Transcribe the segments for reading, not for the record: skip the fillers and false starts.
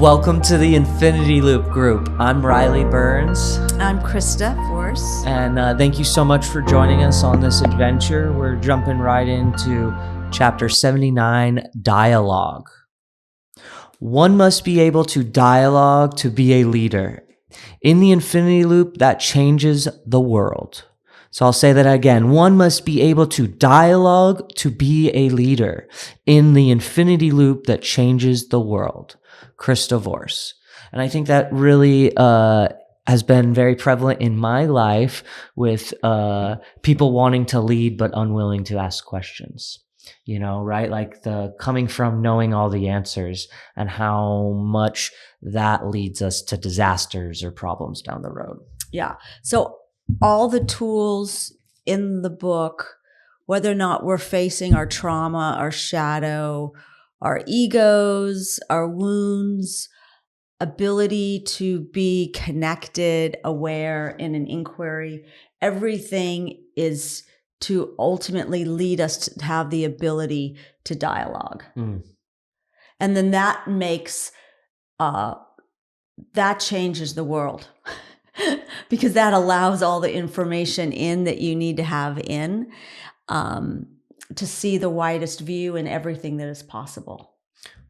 Welcome to the Infinity Loop Group. I'm Riley Burns. I'm Krista Force. And thank you so much for joining us on this adventure. We're jumping right into chapter 79, Dialogue. One must be able to dialogue to be a leader. In the Infinity Loop, that changes the world. So I'll say that again. One must be able to dialogue to be a leader in the Infinity Loop that changes the world. Krista Force. And I think that really has been very prevalent in my life with people wanting to lead but unwilling to ask questions. You know, right? Like the coming from knowing all the answers and how much that leads us to disasters or problems down the road. Yeah. So all the tools in the book, whether or not we're facing our trauma, our shadow, our egos, our wounds, ability to be connected, aware in an inquiry, everything is to ultimately lead us to have the ability to dialogue. And then that makes, that changes the world because that allows all the information in that you need to have in to see the widest view in everything that is possible.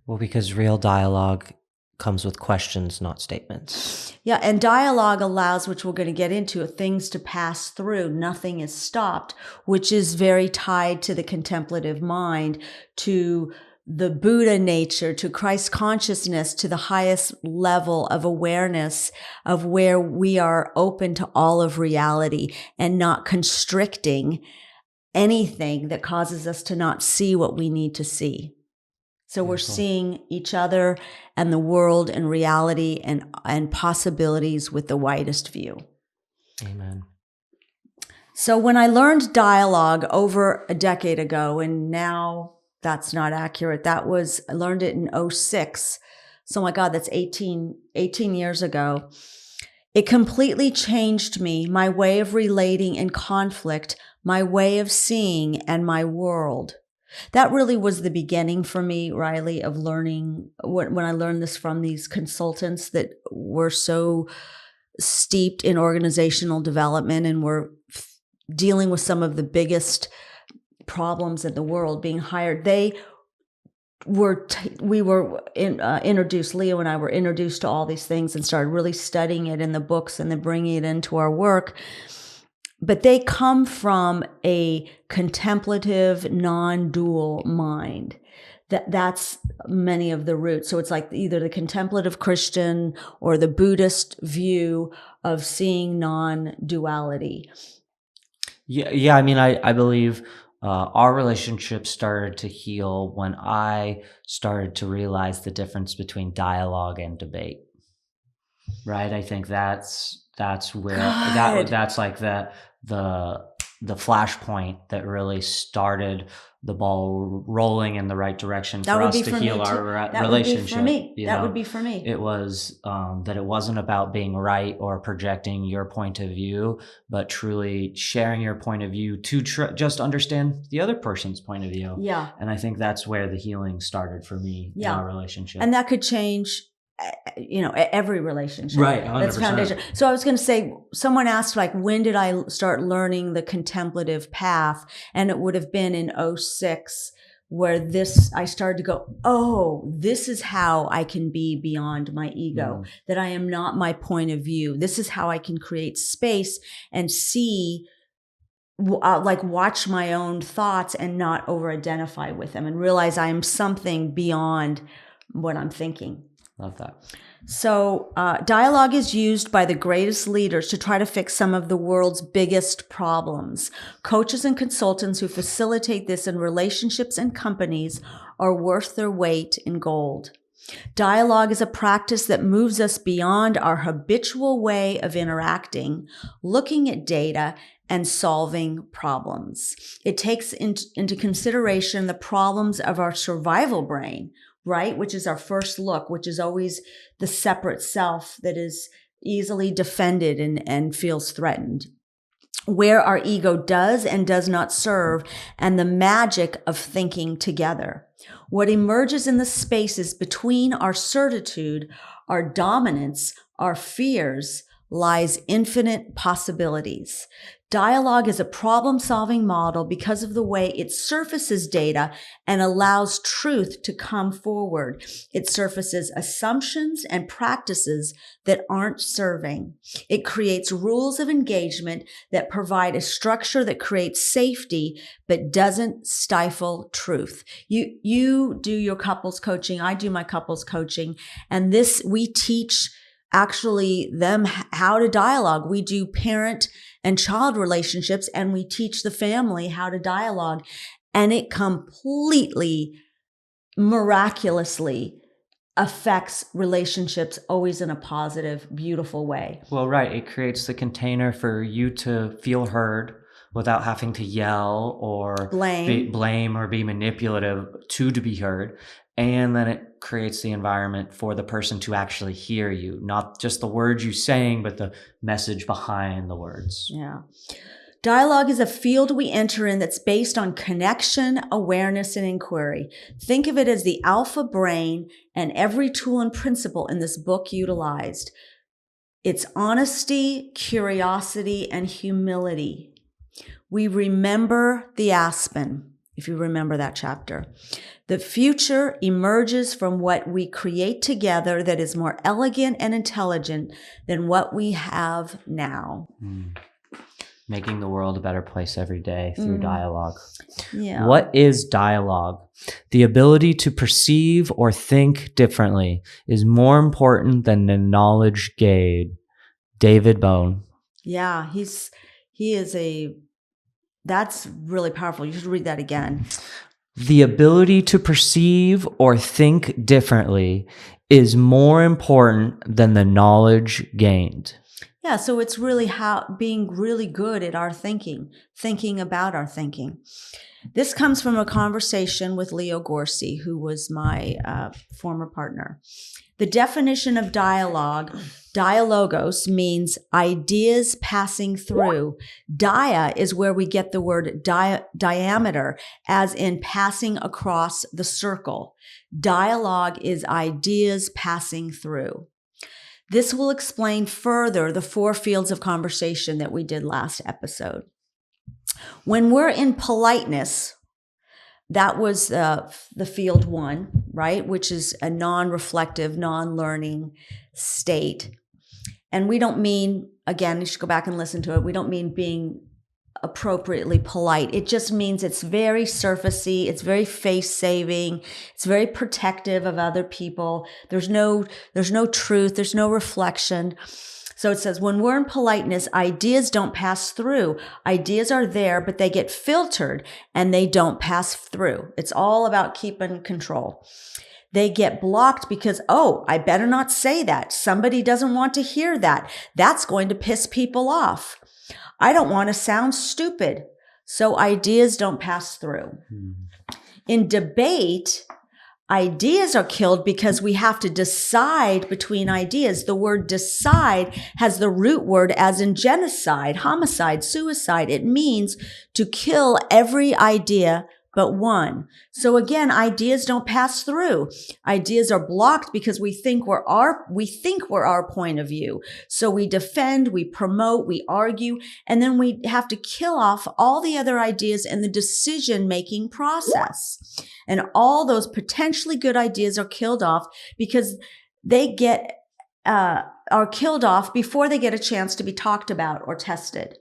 Well, because real dialogue comes with questions, not statements. Yeah, and dialogue allows, which we're going to get into, things to pass through. Nothing is stopped, which is very tied to the contemplative mind, to the Buddha nature, to Christ consciousness, to the highest level of awareness of where we are open to all of reality and not constricting anything that causes us to not see what we need to see. So we're seeing each other and the world and reality and possibilities with the widest view. Amen. So when I learned dialogue over a decade ago, and now that's not accurate, I learned it in 2006. So my God, that's 18 years ago. It completely changed me, my way of relating in conflict, my way of seeing and my world. That really was the beginning for me, Riley, of learning when I learned this from these consultants that were so steeped in organizational development and were dealing with some of the biggest problems in the world being hired. We were introduced, Leo and I were introduced to all these things and started really studying it in the books and then bringing it into our work. But they come from a contemplative, non-dual mind. That's many of the roots. So it's like either the contemplative Christian or the Buddhist view of seeing non-duality. Yeah. I mean, I believe our relationship started to heal when I started to realize the difference between dialogue and debate. Right? I think that's where that's like the flashpoint that really started the ball rolling in the right direction for us to heal our relationship. That would be for me. It was that it wasn't about being right or projecting your point of view, but truly sharing your point of view to just understand the other person's point of view. Yeah. And I think that's where the healing started for me in our relationship. And that could change every relationship. Right. 100%. That's foundation. So I was going to say, someone asked, like, when did I start learning the contemplative path? And it would have been in 2006, where I started to go, oh, this is how I can be beyond my ego, that I am not my point of view. This is how I can create space and see, watch my own thoughts and not over-identify with them and realize I am something beyond what I'm thinking. Love that. So dialogue is used by the greatest leaders to try to fix some of the world's biggest problems. Coaches and consultants who facilitate this in relationships and companies are worth their weight in gold. Dialogue is a practice that moves us beyond our habitual way of interacting, looking at data, and solving problems. It takes into consideration the problems of our survival brain, right? Which is our first look, which is always the separate self that is easily defended and feels threatened. where our ego does and does not serve, and the magic of thinking together. What emerges in the spaces between our certitude, our dominance, our fears, lies infinite possibilities. Dialogue is a problem-solving model because of the way it surfaces data and allows truth to come forward. It surfaces assumptions and practices that aren't serving. It creates rules of engagement that provide a structure that creates safety but doesn't stifle truth. You do your couples coaching, I do my couples coaching, and we teach actually them how to dialogue. We do parent and child relationships, and we teach the family how to dialogue. And it completely, miraculously affects relationships always in a positive, beautiful way. Well, right. It creates the container for you to feel heard without having to yell or blame or be manipulative to be heard. And then it creates the environment for the person to actually hear you, not just the words you're saying, but the message behind the words. Yeah. Dialogue is a field we enter in that's based on connection, awareness, and inquiry. Think of it as the alpha brain and every tool and principle in this book utilized. It's honesty, curiosity, and humility. We remember the aspen, if you remember that chapter. The future emerges from what we create together that is more elegant and intelligent than what we have now. Making the world a better place every day through dialogue. Yeah. What is dialogue? The ability to perceive or think differently is more important than the knowledge gained. David Bone. Yeah, that's really powerful. You should read that again. The ability to perceive or think differently is more important than the knowledge gained. Yeah, so it's really being really good at our thinking about our thinking. This comes from a conversation with Leo Gorcey, who was my former partner. The definition of dialogos means ideas passing through. Dia is where we get the word diameter, as in passing across the circle. Dialogue is ideas passing through. This will explain further the 4 fields of conversation that we did last episode. When we're in politeness, that was the field 1, right? Which is a non-reflective, non-learning state. And we don't mean, again, you should go back and listen to it. We don't mean being appropriately polite. It just means it's very surfacey. It's very face-saving. It's very protective of other people. There's no truth. There's no reflection. So it says, when we're in politeness, ideas don't pass through. Ideas are there, but they get filtered and they don't pass through. It's all about keeping control. They get blocked because, I better not say that. Somebody doesn't want to hear that. That's going to piss people off. I don't want to sound stupid. So ideas don't pass through. In debate, ideas are killed because we have to decide between ideas. The word decide has the root word as in genocide, homicide, suicide. It means to kill every idea but one. So again, ideas don't pass through. Ideas are blocked because we think we're our point of view. So we defend, we promote, we argue, and then we have to kill off all the other ideas in the decision-making process. And all those potentially good ideas are killed off because they are killed off before they get a chance to be talked about or tested.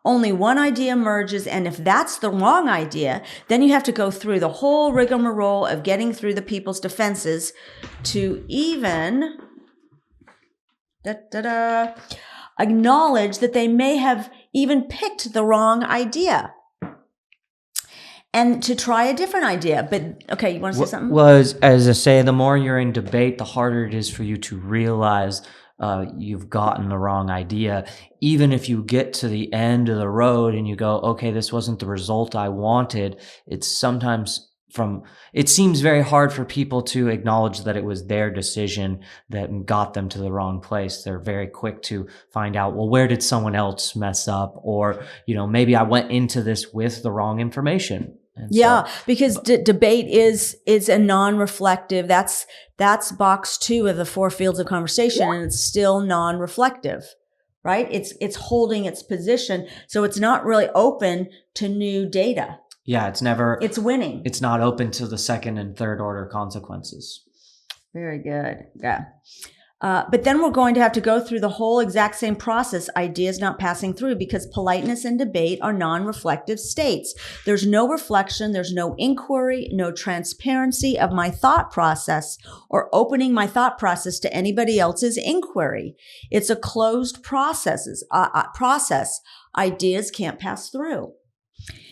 Only one idea emerges, and if that's the wrong idea, then you have to go through the whole rigmarole of getting through the people's defenses to even acknowledge that they may have even picked the wrong idea and to try a different idea. But, okay, you want to say something? Well, as I say, the more you're in debate, the harder it is for you to realize you've gotten the wrong idea. Even if you get to the end of the road and you go, okay, this wasn't the result I wanted, it's sometimes it seems very hard for people to acknowledge that it was their decision that got them to the wrong place. They're very quick to find out, well, where did someone else mess up? Or, maybe I went into this with the wrong information. And yeah, because debate is a non-reflective. That's box 2 of the 4 fields of conversation, and it's still non-reflective, right? It's holding its position, so it's not really open to new data. Yeah, it's winning. It's not open to the second and third order consequences. Very good. Yeah. But then we're going to have to go through the whole exact same process, ideas not passing through, because politeness and debate are non-reflective states. There's no reflection, there's no inquiry, no transparency of my thought process or opening my thought process to anybody else's inquiry. It's a closed process. Ideas can't pass through.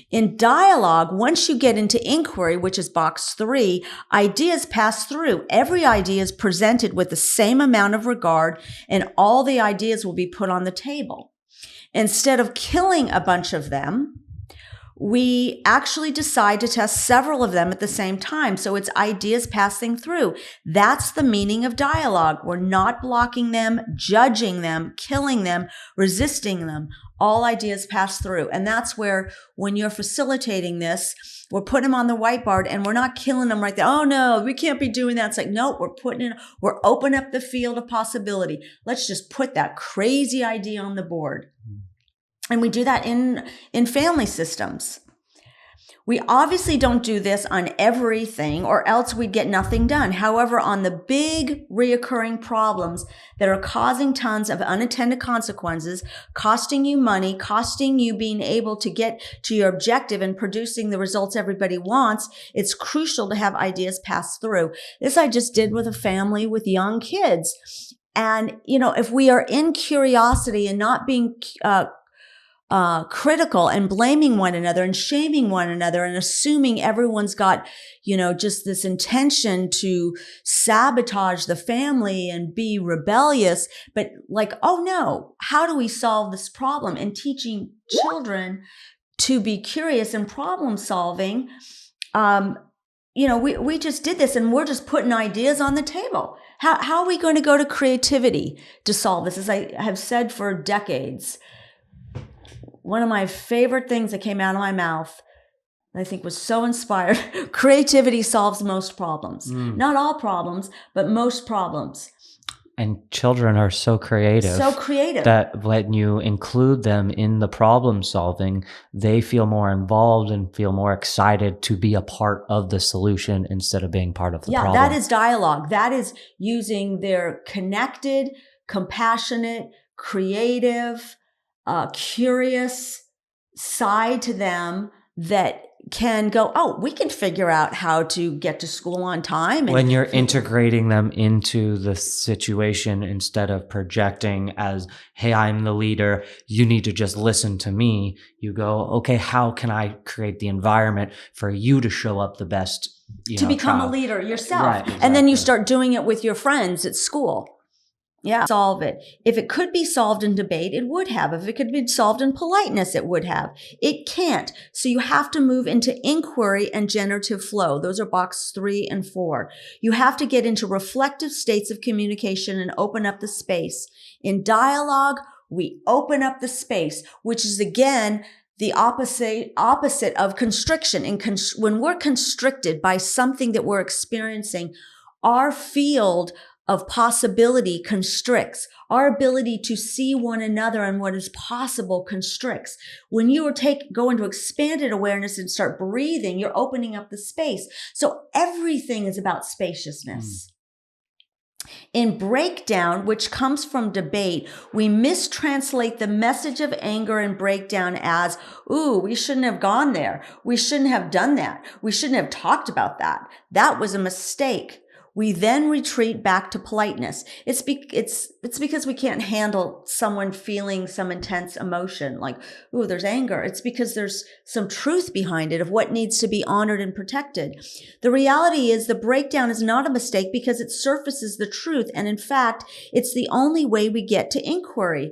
In dialogue, once you get into inquiry, which is box 3, ideas pass through. Every idea is presented with the same amount of regard, and all the ideas will be put on the table. Instead of killing a bunch of them, we actually decide to test several of them at the same time. So it's ideas passing through. That's the meaning of dialogue. We're not blocking them, judging them, killing them, resisting them. All ideas pass through. And that's where, when you're facilitating this, we're putting them on the whiteboard and we're not killing them right there. Oh no, we can't be doing that. It's like, no, we're opening up the field of possibility. Let's just put that crazy idea on the board. And we do that in family systems. We obviously don't do this on everything, or else we'd get nothing done. However, on the big reoccurring problems that are causing tons of unintended consequences, costing you money, costing you being able to get to your objective and producing the results everybody wants, it's crucial to have ideas pass through. This I just did with a family with young kids. And, if we are in curiosity and not being critical and blaming one another and shaming one another and assuming everyone's got, just this intention to sabotage the family and be rebellious, but like, oh no, how do we solve this problem? And teaching children to be curious and problem solving. We just did this, and we're just putting ideas on the table. How are we going to go to creativity to solve this? As I have said for decades, one of my favorite things that came out of my mouth, I think was so inspired, creativity solves most problems. Not all problems, but most problems. And children are so creative. That when you include them in the problem solving, they feel more involved and feel more excited to be a part of the solution instead of being part of the problem. Yeah, that is dialogue. That is using their connected, compassionate, creative, curious side to them that can go, oh, we can figure out how to get to school on time. When you're integrating them into the situation instead of projecting as, hey, I'm the leader, you need to just listen to me. You go, okay, how can I create the environment for you to show up the best, to become a leader yourself. Right, exactly. And then you start doing it with your friends at school. Yeah. Solve it. If it could be solved in debate, it would have. If it could be solved in politeness, it would have. It can't. So you have to move into inquiry and generative flow. Those are box 3 and 4. You have to get into reflective states of communication and open up the space. In dialogue, we open up the space, which is again the opposite of constriction. When we're constricted by something that we're experiencing, our field of possibility constricts. Our ability to see one another and what is possible constricts. When you go into expanded awareness and start breathing, you're opening up the space. So everything is about spaciousness. In breakdown, which comes from debate, we mistranslate the message of anger and breakdown as, ooh, we shouldn't have gone there. We shouldn't have done that. We shouldn't have talked about that. That was a mistake. We then retreat back to politeness. It's because we can't handle someone feeling some intense emotion, like, ooh, there's anger. It's because there's some truth behind it of what needs to be honored and protected. The reality is the breakdown is not a mistake because it surfaces the truth. And in fact, it's the only way we get to inquiry.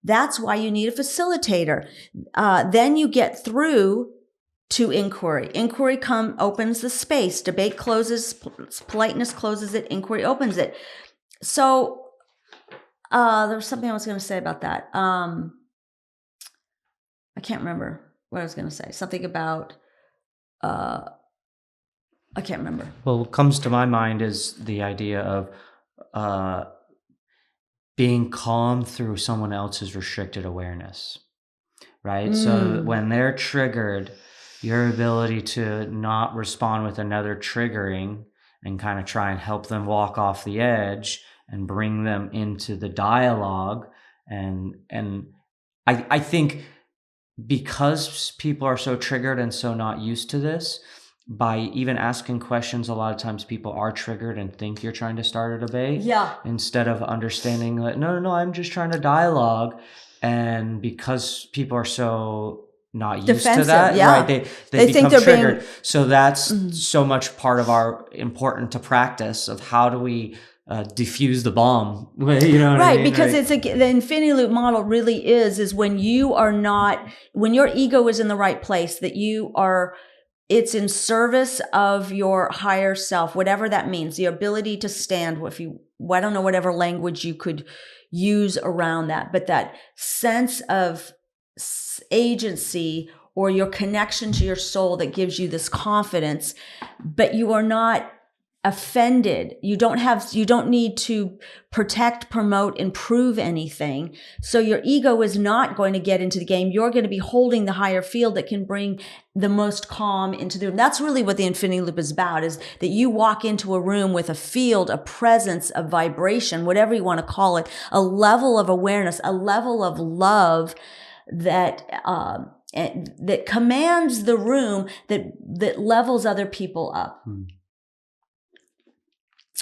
That's why you need a facilitator. Then you get through to inquiry. Inquiry opens the space. Debate closes, politeness closes it, inquiry opens it. So there's something I was going to say about that. I can't remember what I was going to say. Something about, I can't remember. Well, what comes to my mind is the idea of being calm through someone else's restricted awareness, right? So when they're triggered, your ability to not respond with another triggering and kind of try and help them walk off the edge and bring them into the dialogue. And I think because people are so triggered and so not used to this, by even asking questions, a lot of times people are triggered and think you're trying to start a debate. Yeah. Instead of understanding that, no, I'm just trying to dialogue. And because people are so not used Defensive, to that, yeah. right? They They think become they're triggered. being- So that's so much part of our important to practice of how do we diffuse the bomb, you know what I Right, mean? because it's the infinity loop model really is when you are not, when your ego is in the right place, that you are, it's in service of your higher self, whatever that means, the ability to stand, if you, I don't know, whatever language you could use around that, but that sense of agency or your connection to your soul that gives you this confidence, but you are not offended. You don't need to protect, promote, and prove anything. So your ego is not going to get into the game. You're going to be holding the higher field that can bring the most calm into the room. That's really what the infinity loop is about, is that you walk into a room with a field, a presence, a vibration, whatever you want to call it, a level of awareness, a level of love that that commands the room, that levels other people up.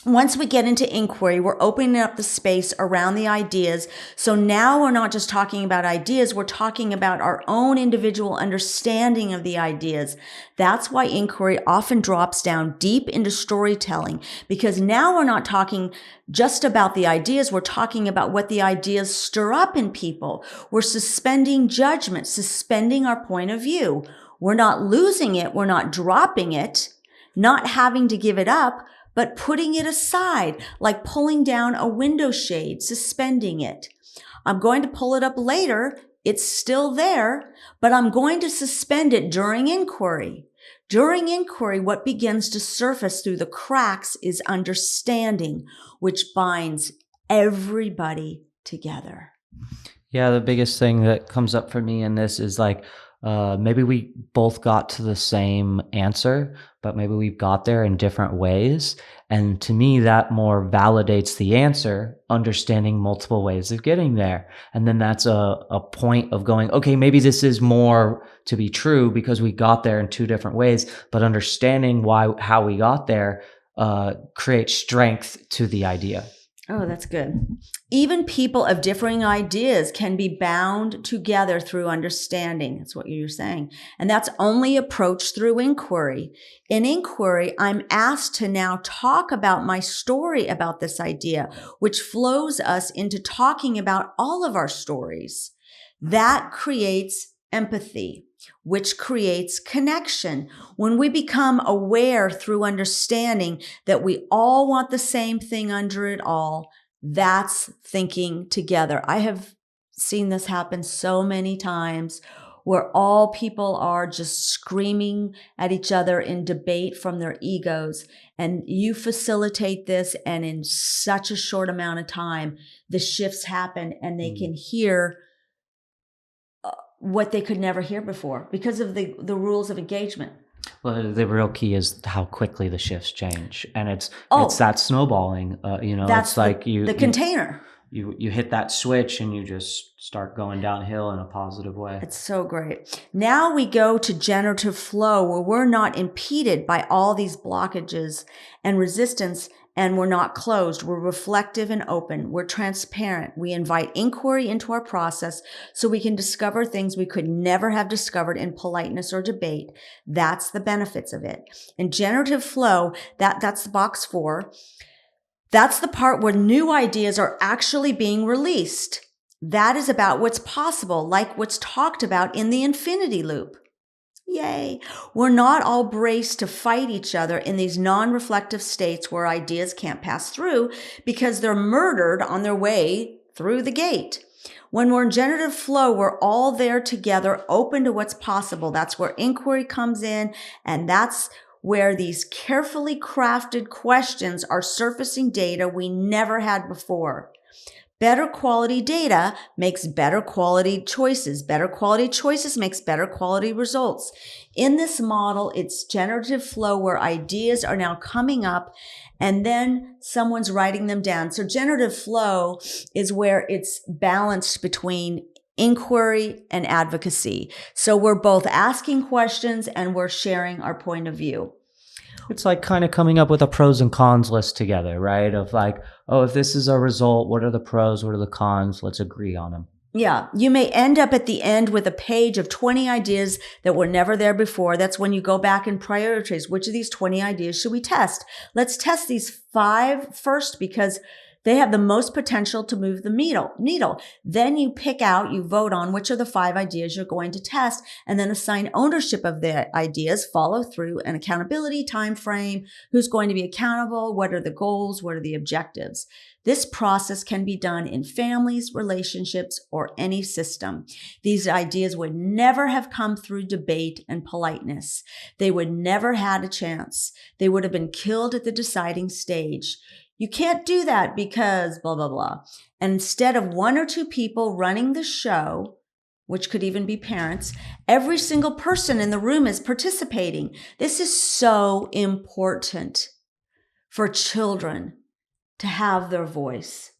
Once we get into inquiry, we're opening up the space around the ideas. So now we're not just talking about ideas, we're talking about our own individual understanding of the ideas. That's why inquiry often drops down deep into storytelling, because now we're not talking just about the ideas, we're talking about what the ideas stir up in people. We're suspending judgment, suspending our point of view. We're not losing it, we're not dropping it, not having to give it up, but putting it aside, like pulling down a window shade, suspending it. I'm going to pull it up later. It's still there, but I'm going to suspend it during inquiry. During inquiry, what begins to surface through the cracks is understanding, which binds everybody together. Yeah, the biggest thing that comes up for me in this is like, maybe we both got to the same answer, but maybe we got there in different ways. And to me, that more validates the answer, understanding multiple ways of getting there. And then that's a point of going, okay, maybe this is more to be true because we got there in two different ways, but understanding how we got there creates strength to the idea. Oh, that's good. Even people of differing ideas can be bound together through understanding. That's what you're saying. And that's only approached through inquiry. In inquiry, I'm asked to now talk about my story about this idea, which flows us into talking about all of our stories. That creates empathy, which creates connection. When we become aware through understanding that we all want the same thing under it all, that's thinking together. I have seen this happen so many times where all people are just screaming at each other in debate from their egos. And you facilitate this, and in such a short amount of time, the shifts happen and they can hear what they could never hear before because of the rules of engagement. Well, the real key is how quickly the shifts change, and it's that snowballing. That's it's like the container. You hit that switch and you just start going downhill in a positive way. It's so great. Now we go to generative flow, where we're not impeded by all these blockages and resistance, and we're not closed. We're reflective and open. We're transparent. We invite inquiry into our process so we can discover things we could never have discovered in politeness or debate. That's the benefits of it. In generative flow, that's the box 4. That's the part where new ideas are actually being released. That is about what's possible, like what's talked about in the infinity loop. Yay. We're not all braced to fight each other in these non-reflective states where ideas can't pass through because they're murdered on their way through the gate. When we're in generative flow, we're all there together, open to what's possible. That's where inquiry comes in, and that's where these carefully crafted questions are surfacing data we never had before. Better quality data makes better quality choices. Better quality choices makes better quality results. In this model, it's generative flow where ideas are now coming up and then someone's writing them down. So generative flow is where it's balanced between inquiry and advocacy. So we're both asking questions and we're sharing our point of view. It's like kind of coming up with a pros and cons list together, right? Of like, oh, if this is a result, what are the pros? What are the cons? Let's agree on them. Yeah. You may end up at the end with a page of 20 ideas that were never there before. That's when you go back and prioritize which of these 20 ideas should we test. Let's test these 5 first because they have the most potential to move the needle. Then you pick out, you vote on which of the 5 ideas you're going to test and then assign ownership of the ideas, follow through, and accountability, time frame, who's going to be accountable, what are the goals, what are the objectives. This process can be done in families, relationships, or any system. These ideas would never have come through debate and politeness. They would never had a chance. They would have been killed at the deciding stage. You can't do that because blah, blah, blah. And instead of 1 or 2 people running the show, which could even be parents, every single person in the room is participating. This is so important for children to have their voice.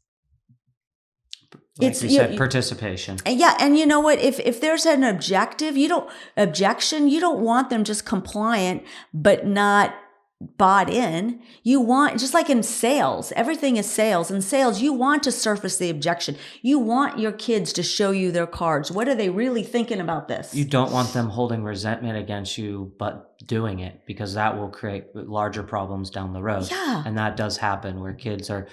Like you said, participation. Yeah. And you know what? If there's an objection, you don't want them just compliant, but not bought in. You want, just like in sales, everything is sales. In sales, you want to surface the objection. You want your kids to show you their cards. What are they really thinking about this? You don't want them holding resentment against you, but doing it, because that will create larger problems down the road. Yeah. And that does happen where kids are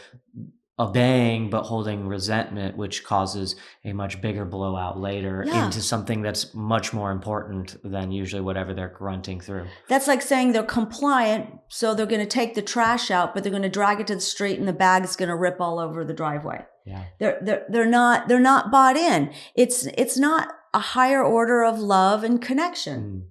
obeying but holding resentment, which causes a much bigger blowout later into something that's much more important than usually whatever they're grunting through. That's like saying they're compliant, so they're going to take the trash out, but they're going to drag it to the street and the bag is going to rip all over the driveway. Yeah. They're not bought in. It's not a higher order of love and connection.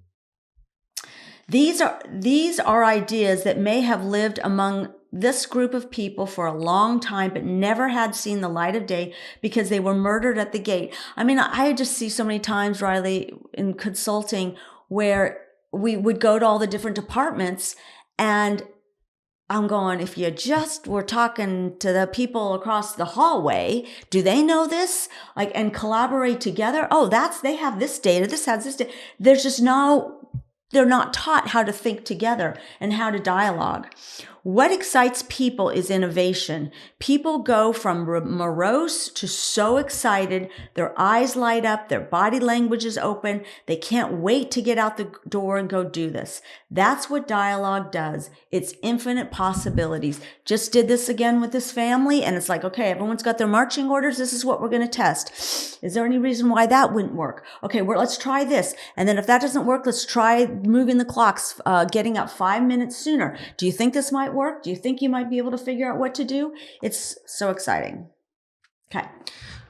These are ideas that may have lived among this group of people for a long time, but never had seen the light of day because they were murdered at the gate. I mean, I just see so many times, Riley, in consulting where we would go to all the different departments and I'm going, if you just were talking to the people across the hallway, do they know this? Like, and collaborate together? Oh, they have this data. This has this data. There's just they're not taught how to think together and how to dialogue. What excites people is innovation. People go from morose to so excited. Their eyes light up. Their body language is open. They can't wait to get out the door and go do this. That's what dialogue does. It's infinite possibilities. Just did this again with this family. And it's like, okay, everyone's got their marching orders. This is what we're going to test. Is there any reason why that wouldn't work? Okay, let's try this. And then if that doesn't work, let's try moving the clocks, getting up 5 minutes sooner. Do you think this might work? Do you think you might be able to figure out what to do? It's so exciting. Okay.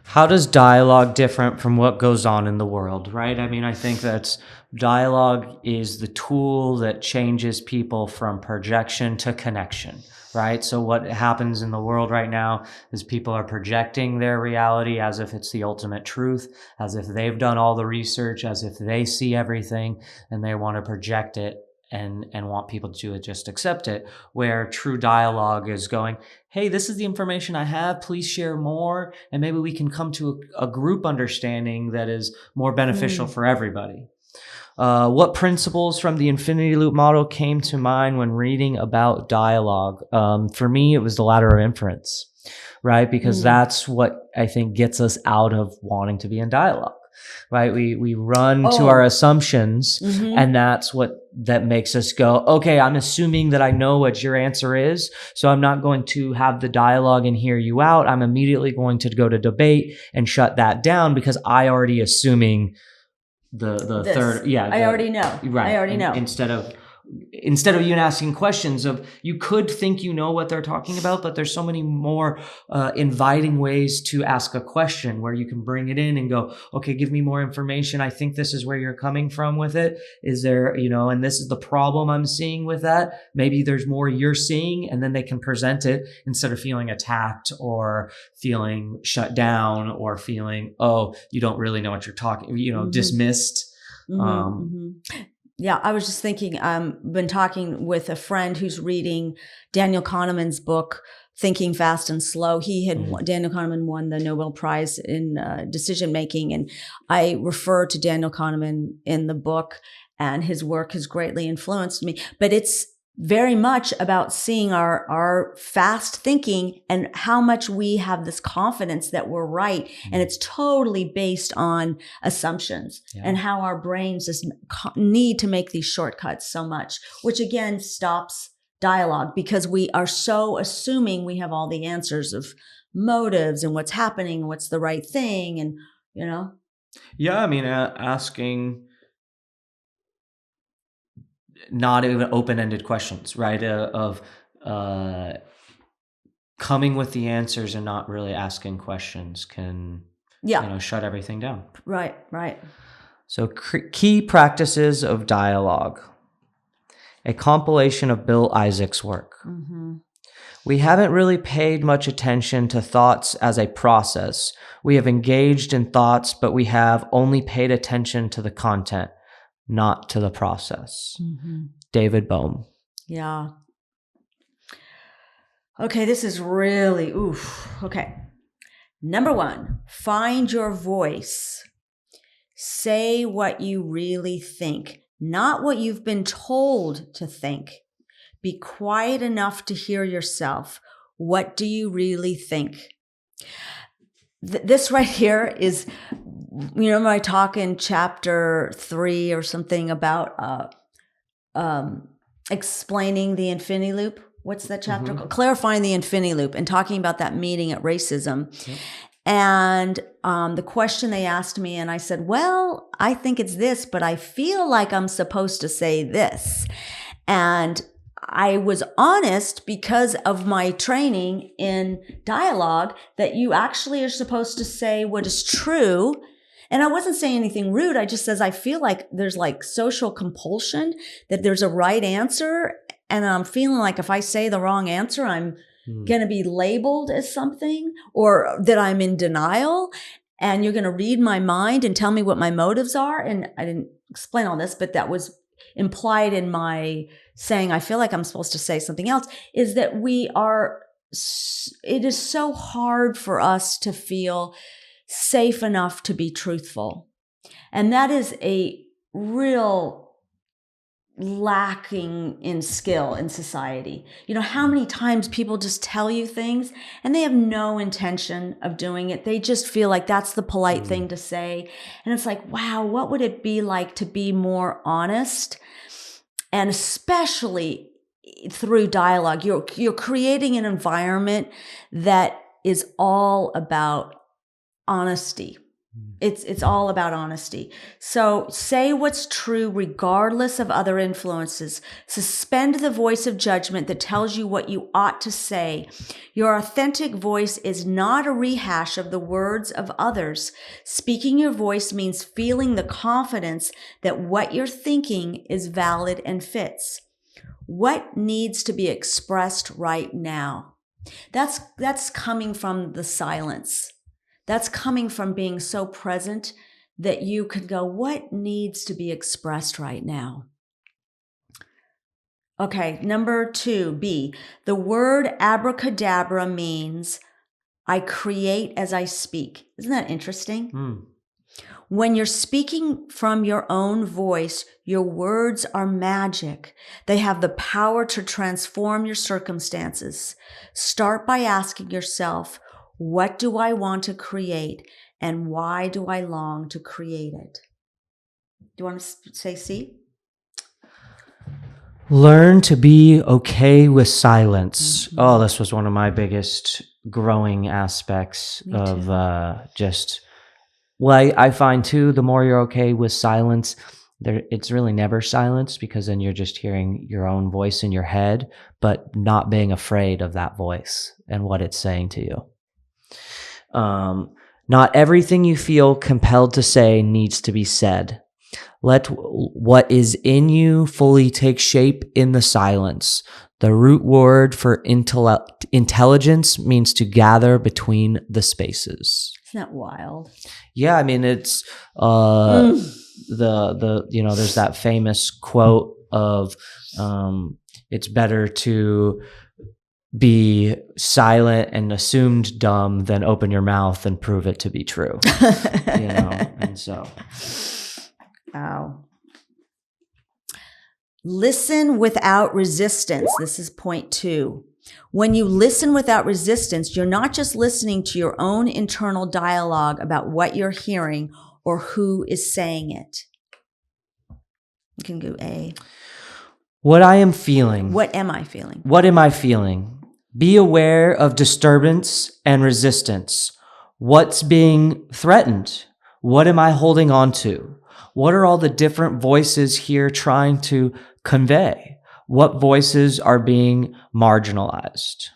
How does dialogue different from what goes on in the world, right? I mean, I think that dialogue is the tool that changes people from projection to connection, right? So what happens in the world right now is people are projecting their reality as if it's the ultimate truth, as if they've done all the research, as if they see everything, and they want to project it and want people to just accept it, where true dialogue is going, hey, this is the information I have, please share more, and maybe we can come to a group understanding that is more beneficial for everybody. What principles from the infinity loop model came to mind when reading about dialogue? For me, it was the ladder of inference, right? Because that's what I think gets us out of wanting to be in dialogue. Right? We run to our assumptions, and that's that makes us go, okay, I'm assuming that I know what your answer is, so I'm not going to have the dialogue and hear you out. I'm immediately going to go to debate and shut that down because I already assuming the This. third, yeah. I already know. Right. I already know. Instead of you asking questions of, you could think you know what they're talking about, but there's so many more inviting ways to ask a question where you can bring it in and go, okay, give me more information. I think this is where you're coming from with it. Is there, and this is the problem I'm seeing with that. Maybe there's more you're seeing, and then they can present it instead of feeling attacked or feeling shut down or feeling, oh, you don't really know what you're talking, dismissed. Yeah, I was just thinking, been talking with a friend who's reading Daniel Kahneman's book, Thinking Fast and Slow. Daniel Kahneman won the Nobel Prize in decision making. And I refer to Daniel Kahneman in the book, and his work has greatly influenced me. But it's very much about seeing our fast thinking and how much we have this confidence that we're right. And it's totally based on assumptions and how our brains just need to make these shortcuts so much, which again stops dialogue because we are so assuming we have all the answers of motives and what's happening and what's the right thing. And, Yeah, I mean, asking not even open-ended questions, right? Of coming with the answers and not really asking questions can, shut everything down. Right. So key practices of dialogue. A compilation of Bill Isaac's work. Mm-hmm. We haven't really paid much attention to thoughts as a process. We have engaged in thoughts, but we have only paid attention to the content, not to the process. Mm-hmm. David Bohm. Yeah. Okay, this is really, Okay. Number 1, find your voice. Say what you really think, not what you've been told to think. Be quiet enough to hear yourself. What do you really think? This right here is, my talk in chapter 3 or something about explaining the infinity loop. What's that chapter called? Clarifying the infinity loop, and talking about that meeting at racism. Yep. And the question they asked me, and I said, well, I think it's this, but I feel like I'm supposed to say this. And I was honest because of my training in dialogue that you actually are supposed to say what is true. And I wasn't saying anything rude. I just says, I feel like there's like social compulsion, that there's a right answer. And I'm feeling like if I say the wrong answer, I'm going to be labeled as something, or that I'm in denial, and you're going to read my mind and tell me what my motives are. And I didn't explain all this, but that was implied in my saying, I feel like I'm supposed to say something else, is that it is so hard for us to feel safe enough to be truthful. And that is a real lacking in skill in society. How many times people just tell you things and they have no intention of doing it. They just feel like that's the polite thing to say. And it's like, wow, what would it be like to be more honest? And especially through dialogue, you're creating an environment that is all about honesty. It's all about honesty. So say what's true regardless of other influences. Suspend the voice of judgment that tells you what you ought to say. Your authentic voice is not a rehash of the words of others. Speaking your voice means feeling the confidence that what you're thinking is valid and fits. What needs to be expressed right now? That's coming from the silence. That's coming from being so present that you could go, what needs to be expressed right now? Okay, number 2, B. The word abracadabra means I create as I speak. Isn't that interesting? When you're speaking from your own voice, your words are magic. They have the power to transform your circumstances. Start by asking yourself, what do I want to create, and why do I long to create it? Do you want to say C? Learn to be okay with silence. Oh, this was one of my biggest growing aspects of just Well, I find too, the more you're okay with silence, it's really never silence because then you're just hearing your own voice in your head, but not being afraid of that voice and what it's saying to you. Not everything you feel compelled to say needs to be said. Let what is in you fully take shape in the silence. The root word for intelligence means to gather between the spaces. Isn't that wild? Yeah, I mean it's the there's that famous quote of it's better to be silent and assumed dumb than open your mouth and prove it to be true. And so wow. Listen without resistance. This is point 2. When you listen without resistance, you're not just listening to your own internal dialogue about what you're hearing or who is saying it. You can go A. What I am feeling. What am I feeling? What am I feeling? Be aware of disturbance and resistance. What's being threatened? What am I holding on to? What are all the different voices here trying to convey? What voices are being marginalized?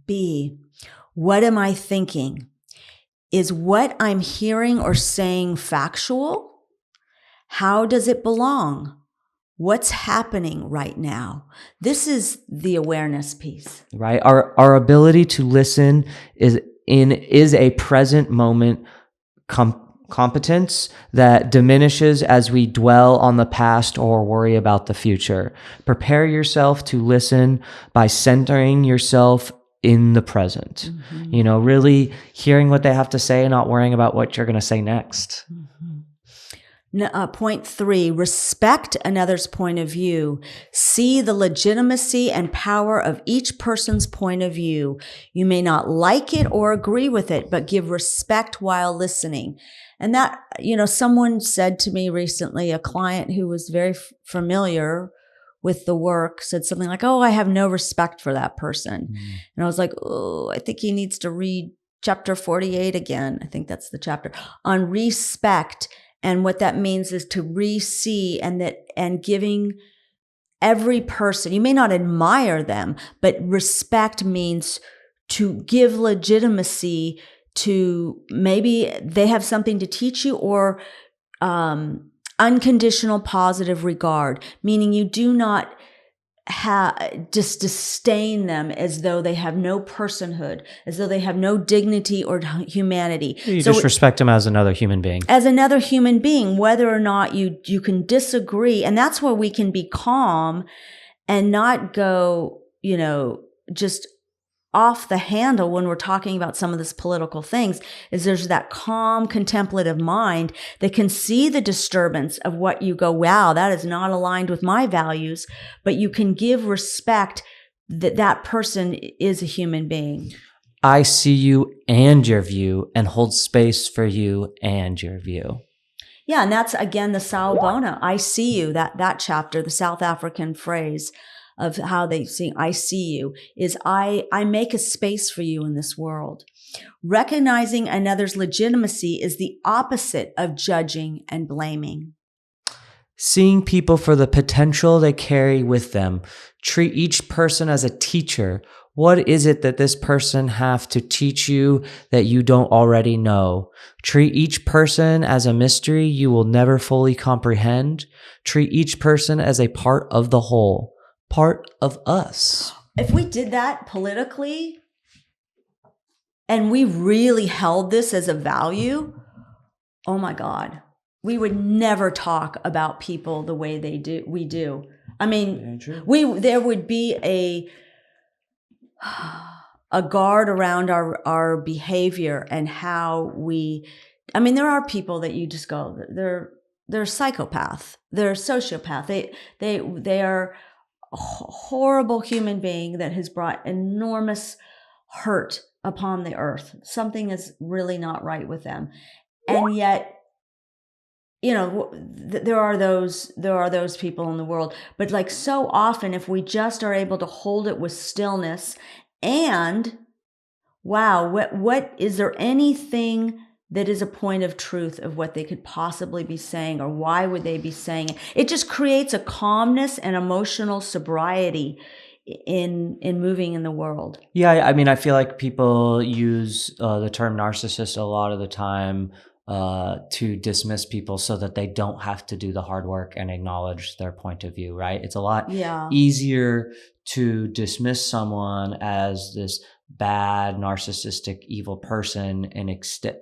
B, what am I thinking? Is what I'm hearing or saying factual? How does it belong? What's happening right now? This is the awareness piece. Right? Our ability to listen is a present moment competence that diminishes as we dwell on the past or worry about the future. Prepare yourself to listen by centering yourself in the present. Really hearing what they have to say and not worrying about what you're going to say next. Point 3, respect another's point of view. See the legitimacy and power of each person's point of view. You may not like it or agree with it, but give respect while listening. And that, someone said to me recently, a client who was very familiar with the work said something like, "Oh, I have no respect for that person." And I was like, "Oh, I think he needs to read chapter 48 again." I think that's the chapter on respect. And what that means is to re-see and giving every person, you may not admire them, but respect means to give legitimacy to maybe they have something to teach you or unconditional positive regard, meaning you do not just disdain them as though they have no personhood, as though they have no dignity or humanity. You just respect them as another human being. As another human being, whether or not you can disagree. And that's where we can be calm and not go, just off the handle when we're talking about some of this political things, is there's that calm, contemplative mind that can see the disturbance of what you go, wow, that is not aligned with my values, but you can give respect that that person is a human being. I see you and your view and hold space for you and your view. Yeah, and that's, again, the Sawubona. I see you, that chapter, the South African phrase of how they sing, I see you, is I make a space for you in this world. Recognizing another's legitimacy is the opposite of judging and blaming. Seeing people for the potential they carry with them. Treat each person as a teacher. What is it that this person have to teach you that you don't already know? Treat each person as a mystery you will never fully comprehend. Treat each person as a part of the whole. Part of us. If we did that politically and we really held this as a value, oh my God, we would never talk about people the way we do. I mean, there would be a guard around our behavior and how there are people that you just go, they're a psychopath, they're a sociopath, they are a horrible human being that has brought enormous hurt upon the earth. Something is really not right with them. And yet, there are those people in the world, but like so often, if we just are able to hold it with stillness and wow, what is there anything that is a point of truth of what they could possibly be saying, or why would they be saying it. It just creates a calmness and emotional sobriety in moving in the world. Yeah, I mean, I feel like people use the term narcissist a lot of the time to dismiss people so that they don't have to do the hard work and acknowledge their point of view, right? It's a lot easier to dismiss someone as this bad, narcissistic, evil person, and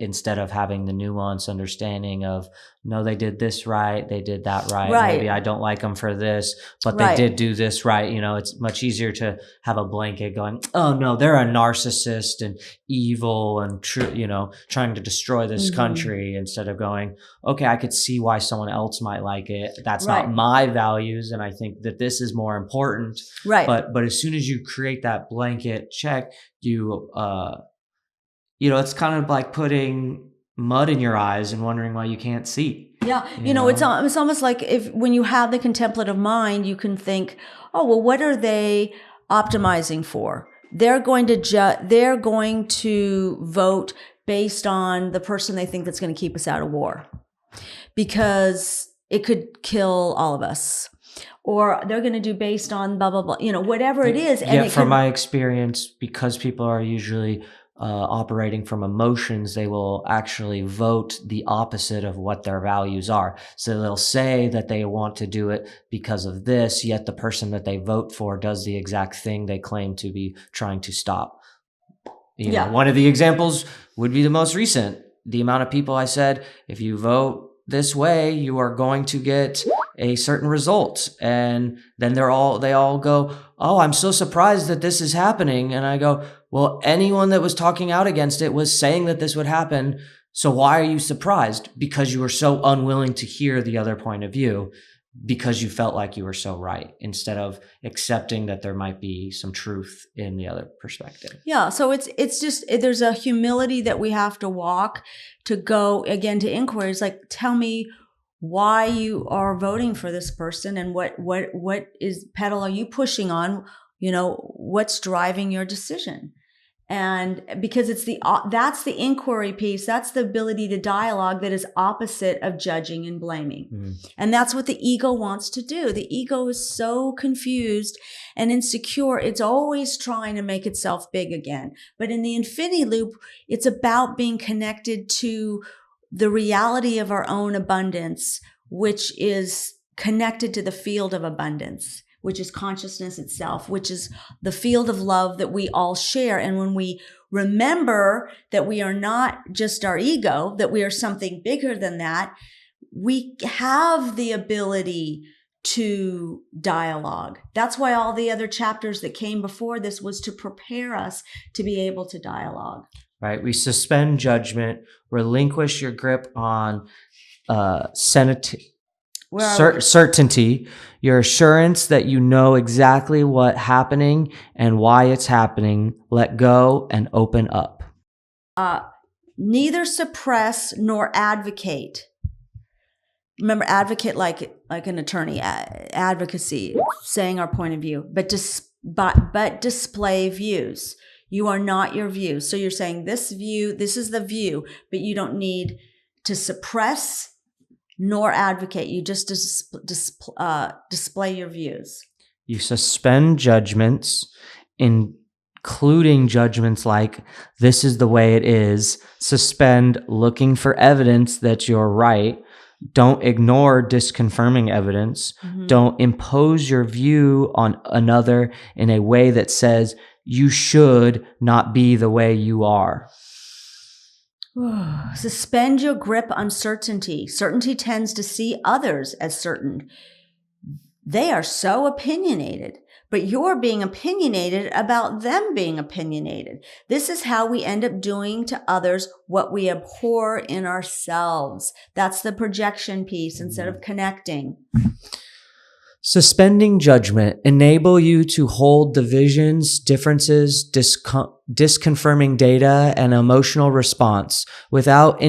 instead of having the nuanced understanding of, no, they did this right, they did that right. Maybe I don't like them for this, but they did do this right. You know, it's much easier to have a blanket going, oh no, they're a narcissist and evil and trying to destroy this country, instead of going, okay, I could see why someone else might like it. That's not my values, and I think that this is more important. But as soon as you create that blanket check, it's kind of like putting mud in your eyes and wondering why you can't see. Yeah. It's almost like when you have the contemplative mind, you can think, oh, well, what are they optimizing for? They're going to vote based on the person they think that's going to keep us out of war, because it could kill all of us. Or they're going to do based on blah, blah, blah, whatever it is. And from my experience, because people are usually operating from emotions, they will actually vote the opposite of what their values are. So they'll say that they want to do it because of this, yet the person that they vote for does the exact thing they claim to be trying to stop. One of the examples would be the most recent. The amount of people I said, if you vote this way, you are going to get a certain result. And then they all go, oh, I'm so surprised that this is happening. And I go, well, anyone that was talking out against it was saying that this would happen. So why are you surprised? Because you were so unwilling to hear the other point of view, because you felt like you were so right, instead of accepting that there might be some truth in the other perspective. Yeah. So it's just, there's a humility that we have to walk to go again to inquiries, like, tell me why you are voting for this person, and what pedal are you pushing on? What's driving your decision? And because that's the inquiry piece, that's the ability to dialogue that is opposite of judging and blaming. And that's what the ego wants to do. The ego is so confused and insecure. It's always trying to make itself big again. But in the infinity loop, it's about being connected to the reality of our own abundance, which is connected to the field of abundance, which is consciousness itself, which is the field of love that we all share. And when we remember that we are not just our ego, that we are something bigger than that, we have the ability to dialogue. That's why all the other chapters that came before this was to prepare us to be able to dialogue. Right? We suspend judgment, relinquish your grip on certainty, your assurance that you know exactly what's happening and why it's happening. Let go and open up. Neither suppress nor advocate. Remember, advocate like an attorney, advocacy, saying our point of view, but display views. You are not your view. So you're saying this is the view, but you don't need to suppress nor advocate. You just display your views. You suspend judgments, including judgments like, this is the way it is. Suspend looking for evidence that you're right. Don't ignore disconfirming evidence. Don't impose your view on another in a way that says you should not be the way you are. Suspend your grip on certainty. Certainty tends to see others as certain. They are so opinionated, but you're being opinionated about them being opinionated. This is how we end up doing to others what we abhor in ourselves. That's the projection piece instead of connecting. Suspending judgment enable you to hold divisions, differences, disconfirming data, and emotional response without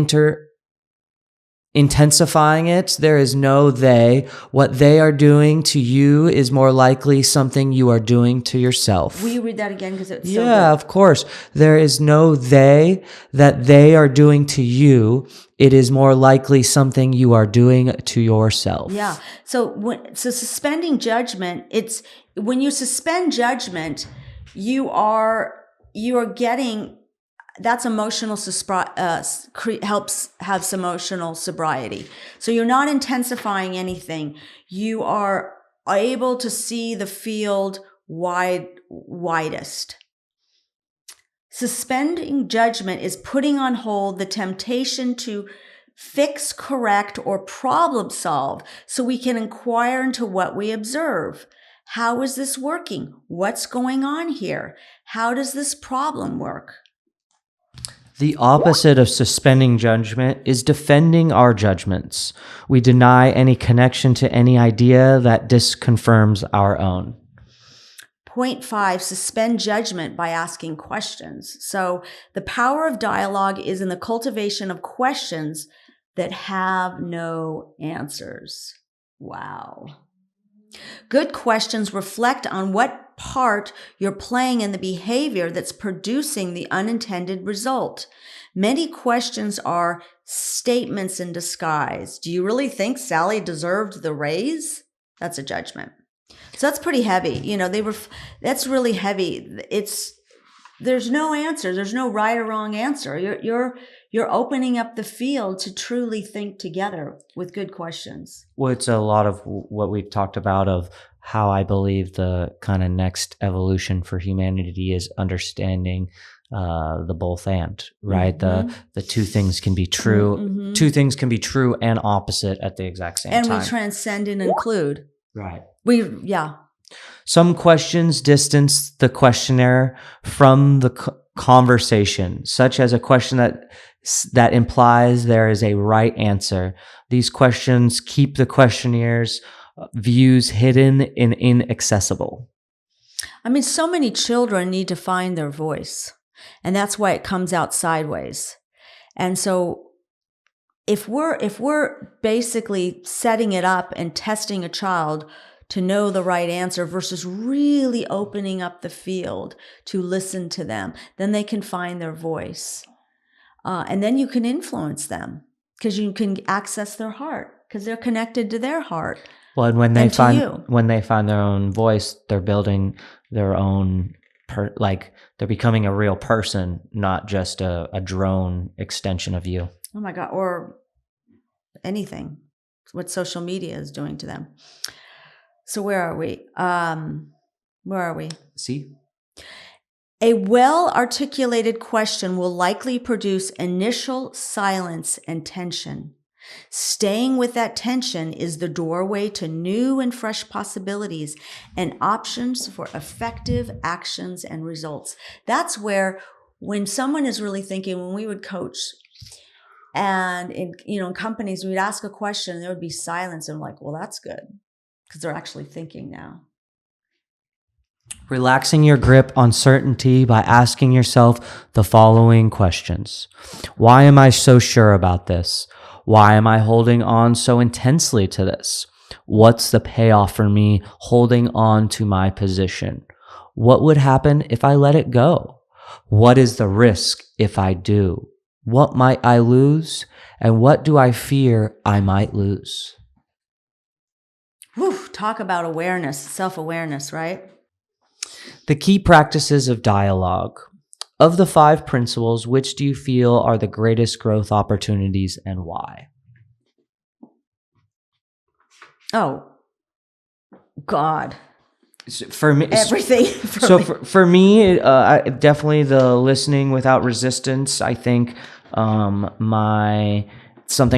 intensifying it. There is no they. What they are doing to you is more likely something you are doing to yourself. Will you read that again? Because it's so Yeah, good. of course. There is no they that they are doing to you. It is more likely something you are doing to yourself. Yeah. So suspending judgment, it's when you suspend judgment, you are getting that's emotional helps have some emotional sobriety. So you're not intensifying anything. You are able to see the field widest. Suspending judgment is putting on hold the temptation to fix, correct, or problem solve so we can inquire into what we observe. How is this working? What's going on here? How does this problem work? The opposite of suspending judgment is defending our judgments. We deny any connection to any idea that disconfirms our own. Point 5, suspend judgment by asking questions. So the power of dialogue is in the cultivation of questions that have no answers. Wow. Good questions reflect on what part you're playing in the behavior that's producing the unintended result. Many questions are statements in disguise. Do you really think Sally deserved the raise? That's a judgment. So that's pretty heavy. You know, that's really heavy. There's no answer. There's no right or wrong answer. You're opening up the field to truly think together with good questions. Well, it's a lot of what we've talked about of how I believe the kind of next evolution for humanity is understanding the both and, right? Mm-hmm. The two things can be true. Mm-hmm. Two things can be true and opposite at the exact same time. And we transcend and include. Right. Yeah. Some questions distance the questioner from the conversation, such as a question that implies there is a right answer. These questions keep the questioner's views hidden and inaccessible. I mean, so many children need to find their voice, and that's why it comes out sideways. And so if we're basically setting it up and testing a child to know the right answer versus really opening up the field to listen to them, then they can find their voice. And then you can influence them because you can access their heart because they're connected to their heart. Well, and when they find their own voice, they're building their own, they're becoming a real person, not just a drone extension of you. Oh my God. Or anything, what social media is doing to them. So where are we? See? A well-articulated question will likely produce initial silence and tension. Staying with that tension is the doorway to new and fresh possibilities and options for effective actions and results. That's where, when someone is really thinking, when we would coach, and in companies, we'd ask a question, and there would be silence, and I'm like, well, that's good, because they're actually thinking now. Relaxing your grip on certainty by asking yourself the following questions. Why am I so sure about this? Why am I holding on so intensely to this? What's the payoff for me holding on to my position? What would happen if I let it go? What is the risk if I do? What might I lose? And what do I fear I might lose? Whew, talk about awareness, self-awareness, right? The key practices of dialogue. Of the 5 principles, which do you feel are the greatest growth opportunities and why? Oh, God. For me, everything. For me, definitely the listening without resistance. I think something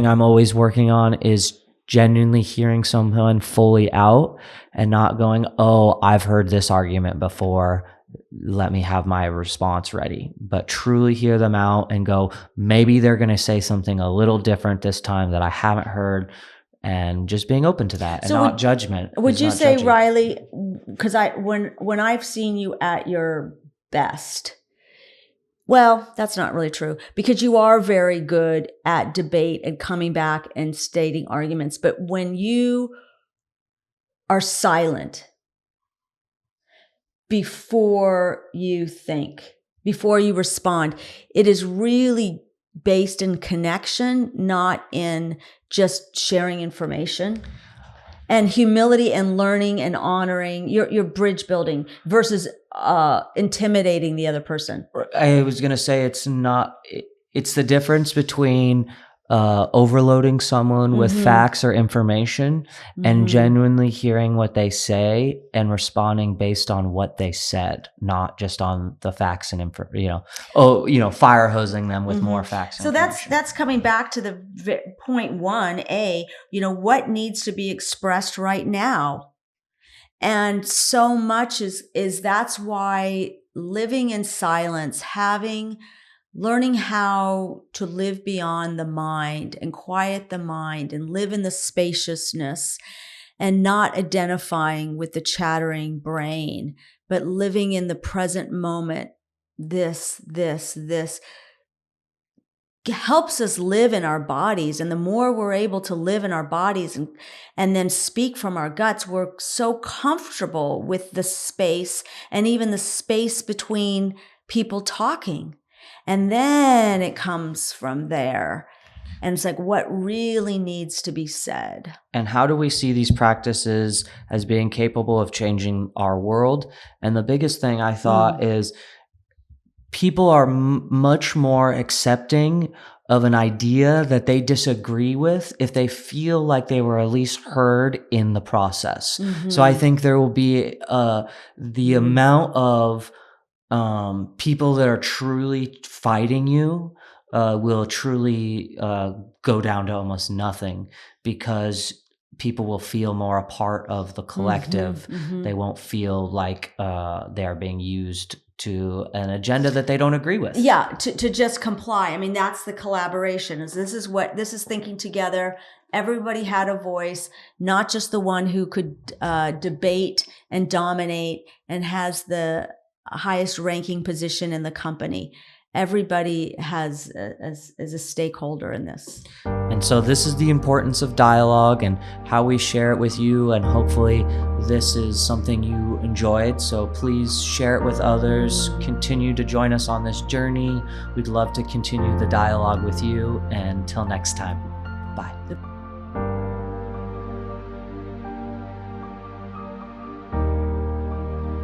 I'm always working on is genuinely hearing someone fully out and not going, oh, I've heard this argument before, let me have my response ready, but truly hear them out and go, maybe they're going to say something a little different this time that I haven't heard, and just being open to that and not judgment. Would you say, Riley, because when I've seen you at your best, Well, that's not really true because you are very good at debate and coming back and stating arguments. But when you are silent before you think, before you respond, it is really based in connection, not in just sharing information. And humility and learning and honoring your bridge building versus intimidating the other person. I was going to say it's the difference between overloading someone with facts or information and genuinely hearing what they say and responding based on what they said, not just on the facts and fire hosing them with more facts. So that's coming back to the point 1A, what needs to be expressed right now. And so much is that's why living in silence, learning how to live beyond the mind and quiet the mind and live in the spaciousness and not identifying with the chattering brain, but living in the present moment. This helps us live in our bodies. And the more we're able to live in our bodies and then speak from our guts, we're so comfortable with the space and even the space between people talking. And then it comes from there. And it's like, what really needs to be said? And how do we see these practices as being capable of changing our world? And the biggest thing I thought is people are much more accepting of an idea that they disagree with if they feel like they were at least heard in the process. So I think there will be the amount of people that are truly fighting you will truly go down to almost nothing because people will feel more a part of the collective. They won't feel like they're being used to an agenda that they don't agree with. Yeah, to just comply. I mean, that's the collaboration. This is thinking together. Everybody had a voice, not just the one who could debate and dominate and has the highest ranking position in the company. Everybody is a stakeholder in this. And so this is the importance of dialogue and how we share it with you. And hopefully this is something you enjoyed. So please share it with others. Continue to join us on this journey. We'd love to continue the dialogue with you. And until next time, bye.